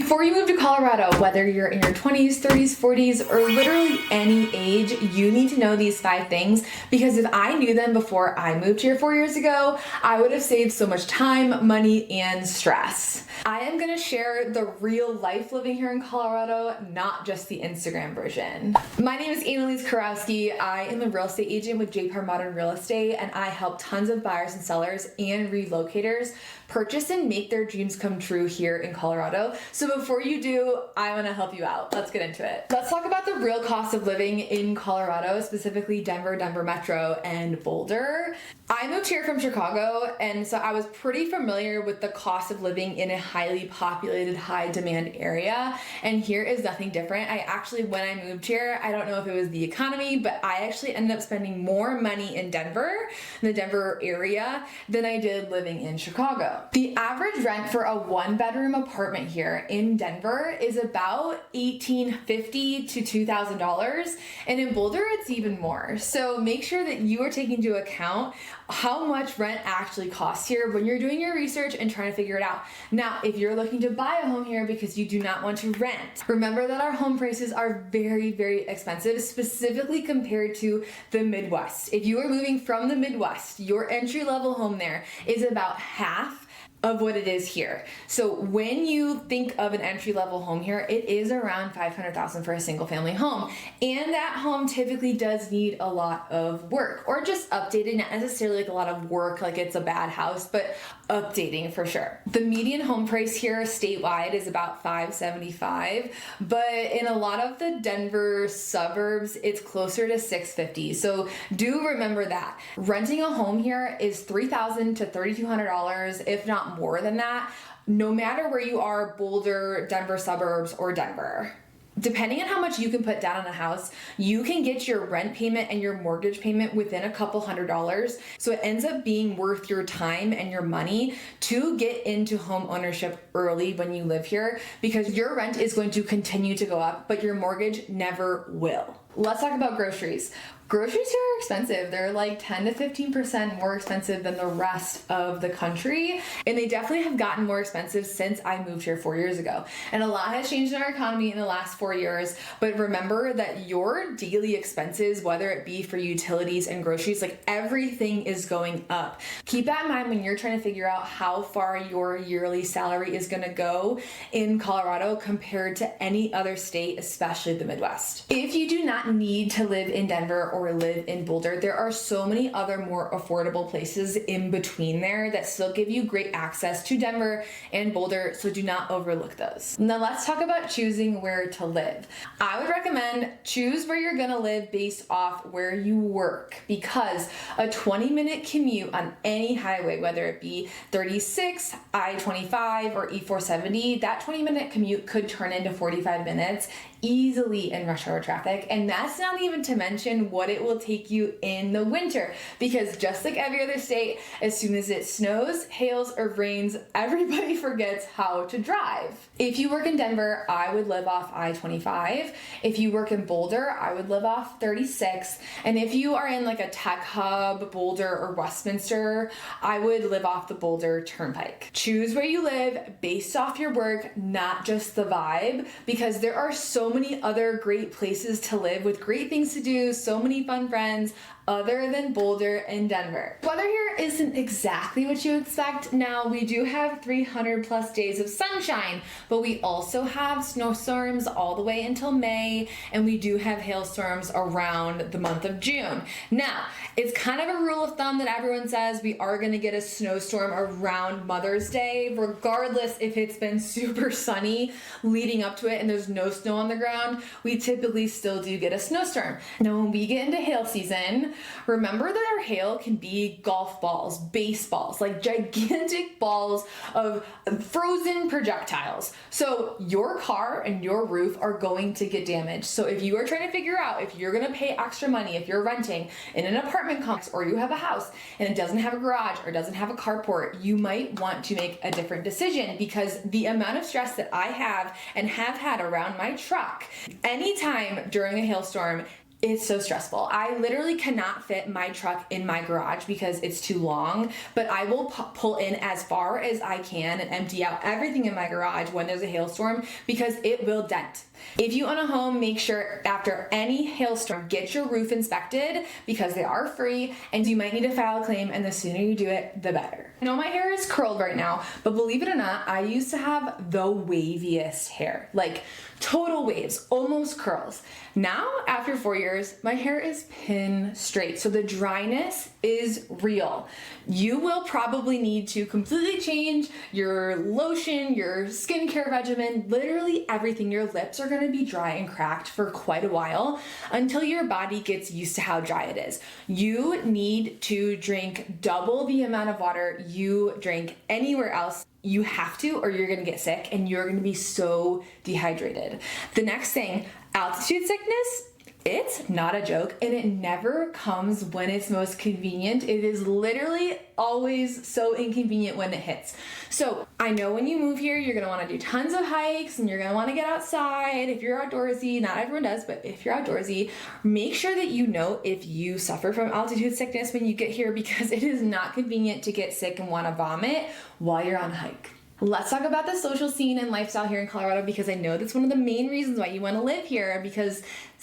Before you move to Colorado, whether you're in your 20s, 30s, 40s, or literally any age, you need to know these 5 things, because if I knew them before I moved here 4 years ago, I would have saved so much time, money, and stress. I am going to share the real life living here in Colorado, not just the Instagram version. My name is Annalise Kurowski. I am a real estate agent with JPAR Modern Real Estate, and I help tons of buyers and sellers and relocators purchase and make their dreams come true here in Colorado. So before you do, I want to help you out. Let's get into it. Let's talk about the real cost of living in Colorado, specifically Denver, Denver Metro, and Boulder. I moved here from Chicago, and so I was pretty familiar with the cost of living in a highly populated, high demand area, and here is nothing different. I actually, when I moved here, I don't know if it was the economy, but I actually ended up spending more money in Denver, the Denver area, than I did living in Chicago. The average rent for a 1-bedroom apartment here in Denver is about $1,850 to $2,000, and in Boulder it's even more. So make sure that you are taking into account how much rent actually costs here when you're doing your research and trying to figure it out. Now, if you're looking to buy a home here because you do not want to rent, remember that our home prices are very, very expensive, specifically compared to the Midwest. If you are moving from the Midwest, your entry-level home there is about half of what it is here. So when you think of an entry-level home here, it is around $500,000 for a single family home. And that home typically does need a lot of work, or just updated, not necessarily like a lot of work, like it's a bad house, but updating for sure. The median home price here statewide is about $575, but in a lot of the Denver suburbs, it's closer to $650. So do remember that. Renting a home here is $3,000 to $3,200, if not more than that, no matter where you are, Boulder, Denver suburbs, or Denver. Depending on how much you can put down on a house, you can get your rent payment and your mortgage payment within a couple $100s. So it ends up being worth your time and your money to get into home ownership early when you live here, because your rent is going to continue to go up, but your mortgage never will. Let's talk about groceries. Groceries here are expensive. They're like 10 to 15% more expensive than the rest of the country. And they definitely have gotten more expensive since I moved here 4 years ago. And a lot has changed in our economy in the last 4 years. But remember that your daily expenses, whether it be for utilities and groceries, like everything is going up. Keep that in mind when you're trying to figure out how far your yearly salary is going to go in Colorado compared to any other state, especially the Midwest. If you do not need to live in Denver or live in Boulder, there are so many other more affordable places in between there that still give you great access to Denver and Boulder, so do not overlook those. Now let's talk about choosing where to live. I would recommend choose where you're gonna live based off where you work, because a 20-minute commute on any highway, whether it be 36, I-25, or E-470, that 20-minute commute could turn into 45 minutes easily in rush hour traffic. And that's not even to mention what it will take you in the winter, because just like every other state, as soon as it snows, hails, or rains, everybody forgets how to drive. If you work in Denver, I would live off I-25. If you work in Boulder, I would live off 36. And if you are in like a tech hub, Boulder or Westminster, I would live off the Boulder Turnpike. Choose where you live based off your work, not just the vibe, because there are so many other great places to live with great things to do, so many fun friends, other than Boulder and Denver. Weather here isn't exactly what you expect. Now, we do have 300 plus days of sunshine, but we also have snowstorms all the way until May, and we do have hailstorms around the month of June. Now, it's kind of a rule of thumb that everyone says we are gonna get a snowstorm around Mother's Day, regardless if it's been super sunny leading up to it and there's no snow on the ground, we typically still do get a snowstorm. Now, when we get into hail season, remember that our hail can be golf balls, baseballs, like gigantic balls of frozen projectiles. So your car and your roof are going to get damaged. So if you are trying to figure out if you're gonna pay extra money, if you're renting in an apartment complex or you have a house and it doesn't have a garage or doesn't have a carport, you might want to make a different decision, because the amount of stress that I have and have had around my truck anytime during a hailstorm It's so stressful. I literally cannot fit my truck in my garage because it's too long, but I will pull in as far as I can and empty out everything in my garage when there's a hailstorm because it will dent. If you own a home, make sure after any hailstorm, get your roof inspected because they are free and you might need to file a claim, and the sooner you do it, the better. I know my hair is curled right now, but believe it or not, I used to have the waviest hair, like total waves, almost curls. Now, after 4 years, my hair is pin straight. So the dryness is real. You will probably need to completely change your lotion, your skincare regimen, literally everything. Your lips are going to be dry and cracked for quite a while until your body gets used to how dry it is. You need to drink double the amount of water you drink anywhere else. You have to, or you're gonna get sick and you're gonna be so dehydrated. The next thing, altitude sickness, it's not a joke, and it never comes when it's most convenient. It is literally always so inconvenient when it hits. So I know when you move here, you're gonna wanna do tons of hikes and you're gonna wanna get outside. If you're outdoorsy, not everyone does, but if you're outdoorsy, make sure that you know if you suffer from altitude sickness when you get here, because it is not convenient to get sick and wanna vomit while you're on a hike. Let's talk about the social scene and lifestyle here in Colorado, because I know that's one of the main reasons why you want to live here, because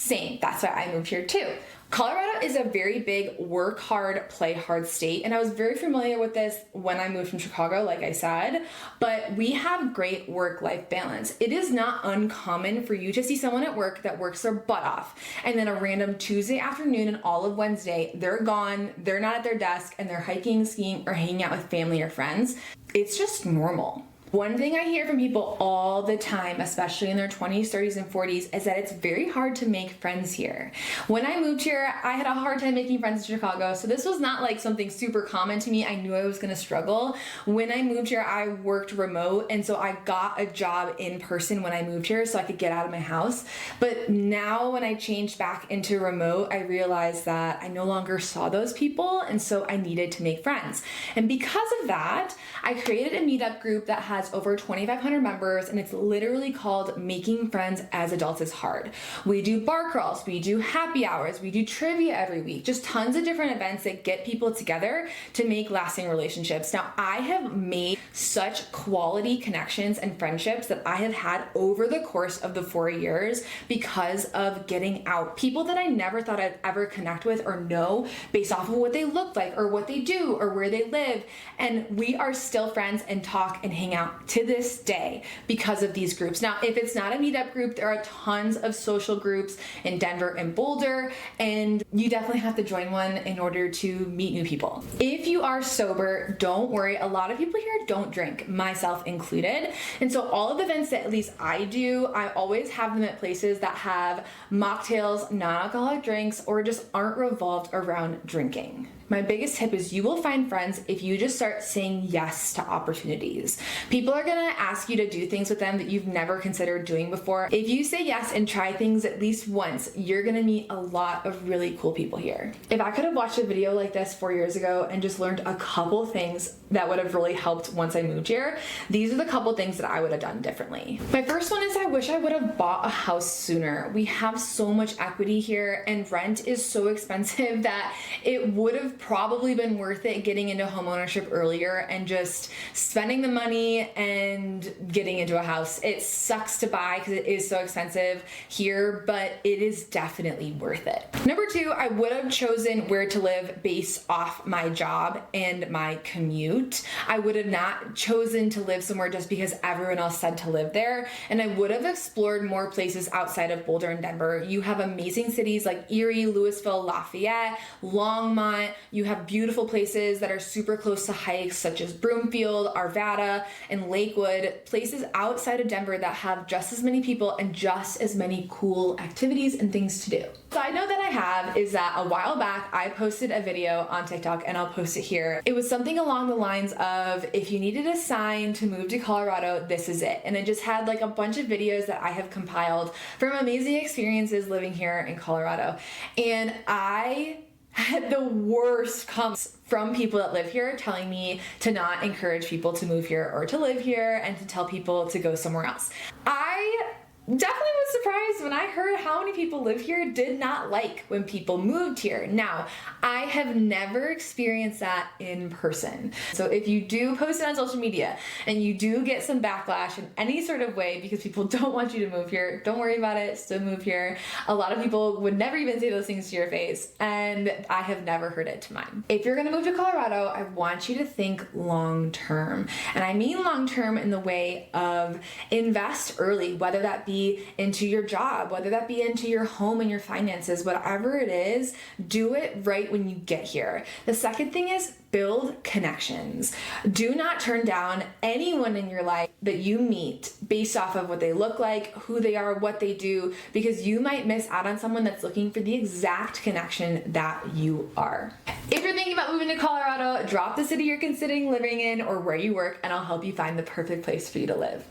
that's why I moved here too. Colorado is a very big work hard, play hard state, and I was very familiar with this when I moved from Chicago, like I said, but we have great work-life balance. It is not uncommon for you to see someone at work that works their butt off, and then a random Tuesday afternoon and all of Wednesday, they're gone, they're not at their desk, and they're hiking, skiing, or hanging out with family or friends. It's just normal. One thing I hear from people all the time, especially in their 20s, 30s, and 40s, is that it's very hard to make friends here. When I moved here, I had a hard time making friends in Chicago, so this was not like something super common to me. I knew I was gonna struggle. When I moved here, I worked remote, and so I got a job in person when I moved here so I could get out of my house. But now when I changed back into remote, I realized that I no longer saw those people, and so I needed to make friends. And because of that, I created a meetup group that has over 2,500 members, and it's literally called Making Friends as Adults is Hard. We do bar crawls, we do happy hours, we do trivia every week, just tons of different events that get people together to make lasting relationships. Now, I have made such quality connections and friendships that I have had over the course of the 4 years because of getting out. People that I never thought I'd ever connect with or know based off of what they look like or what they do or where they live. And we are still friends and talk and hang out to this day because of these groups. Now, if it's not a meetup group, there are tons of social groups in Denver and Boulder, and you definitely have to join one in order to meet new people. If you are sober, don't worry. A lot of people here don't drink, myself included. And so all of the events that at least I do, I always have them at places that have mocktails, non-alcoholic drinks, or just aren't revolved around drinking. My biggest tip is you will find friends if you just start saying yes to opportunities. People are gonna ask you to do things with them that you've never considered doing before. If you say yes and try things at least once, you're gonna meet a lot of really cool people here. If I could have watched a video like this 4 years ago and just learned a couple things that would have really helped once I moved here, these are the couple things that I would have done differently. My first one is I wish I would have bought a house sooner. We have so much equity here, and rent is so expensive that it would have probably been worth it getting into homeownership earlier and just spending the money and getting into a house. It sucks to buy because it is so expensive here, but it is definitely worth it. Number two, I would have chosen where to live based off my job and my commute. I would have not chosen to live somewhere just because everyone else said to live there, and I would have explored more places outside of Boulder and Denver. You have amazing cities like Erie, Louisville, Lafayette, Longmont. You have beautiful places that are super close to hikes such as Broomfield, Arvada, and Lakewood, places outside of Denver that have just as many people and just as many cool activities and things to do. Side note that I have is that a while back I posted a video on TikTok, and I'll post it here. It was something along the lines of, if you needed a sign to move to Colorado, this is it. And it just had like a bunch of videos that I have compiled from amazing experiences living here in Colorado. And I had the worst comments from people that live here telling me to not encourage people to move here or to live here and to tell people to go somewhere else. I definitely was surprised when I heard how many people live here did not like when people moved here. Now, I have never experienced that in person. So if you do post it on social media and you do get some backlash in any sort of way because people don't want you to move here, don't worry about it, still move here. A lot of people would never even say those things to your face, and I have never heard it to mine. If you're gonna move to Colorado, I want you to think long term. And I mean long term in the way of invest early, whether that be into your job, whether that be into your home and your finances, whatever it is, do it right when you get here. The second thing is build connections. Do not turn down anyone in your life that you meet based off of what they look like, who they are, what they do, because you might miss out on someone that's looking for the exact connection that you are. If you're thinking about moving to Colorado, drop the city you're considering living in or where you work, and I'll help you find the perfect place for you to live.